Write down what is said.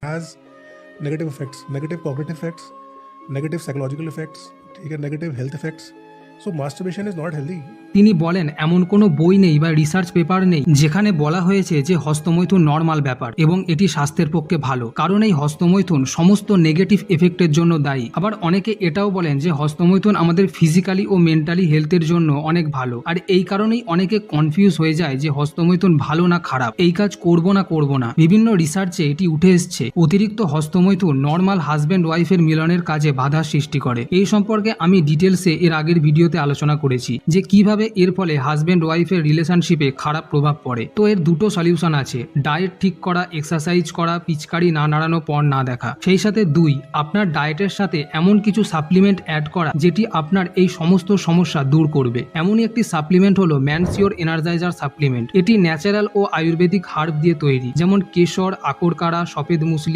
has negative effects, negative cognitive effects, negative psychological effects, ठीक है, negative health effects. So masturbation is not healthy. তিনি বলেন এমন কোনো বই নেই বা রিসার্চ পেপার নেই যেখানে বলা হয়েছে যে হস্তমৈথুন নর্মাল ব্যাপার এবং এটি স্বাস্থ্যের পক্ষে ভালো, কারণ এই হস্তমৈথুন সমস্ত নেগেটিভ এফেক্টের জন্য দায়ী। আবার অনেকে এটাও বলেন যে হস্তমৈথুন আমাদের ফিজিক্যালি ও মেন্টালি হেলথের জন্য অনেক ভালো, আর এই কারণেই অনেকে কনফিউজ হয়ে যায় যে হস্তমৈথুন ভালো না খারাপ, এই কাজ করব না। বিভিন্ন রিসার্চে এটি উঠে এসছে অতিরিক্ত হস্তমৈথুন নর্মাল হাজব্যান্ড ওয়াইফের মিলনের কাজে বাধা সৃষ্টি করে। এই সম্পর্কে আমি ডিটেলসে এর আগের ভিডিওতে আলোচনা করেছি যে কিভাবে এর ফলে হাজব্যান্ড ওয়াইফের রিলেশনশিপে খারাপ প্রভাব পড়ে। তো এর দুটো সলিউশন আছে, ডায়েট ঠিক করা, এক্সারসাইজ করা, পিচকারি না নাড়ানো, পণ না দেখা। সেই সাথে 2, আপনার ডায়েটের সাথে এমন কিছু সাপ্লিমেন্ট অ্যাড করা যেটি আপনার এই সমস্ত সমস্যা দূর করবে। এমনই একটি সাপ্লিমেন্ট হলো ম্যানসিওর এনার্জাইজার সাপ্লিমেন্ট। এটি ন্যাচারাল ও আয়ুর্বেদিক হার্ব দিয়ে তৈরি, যেমন কেশর, আকরকাড়া, সফেদ মুসলি,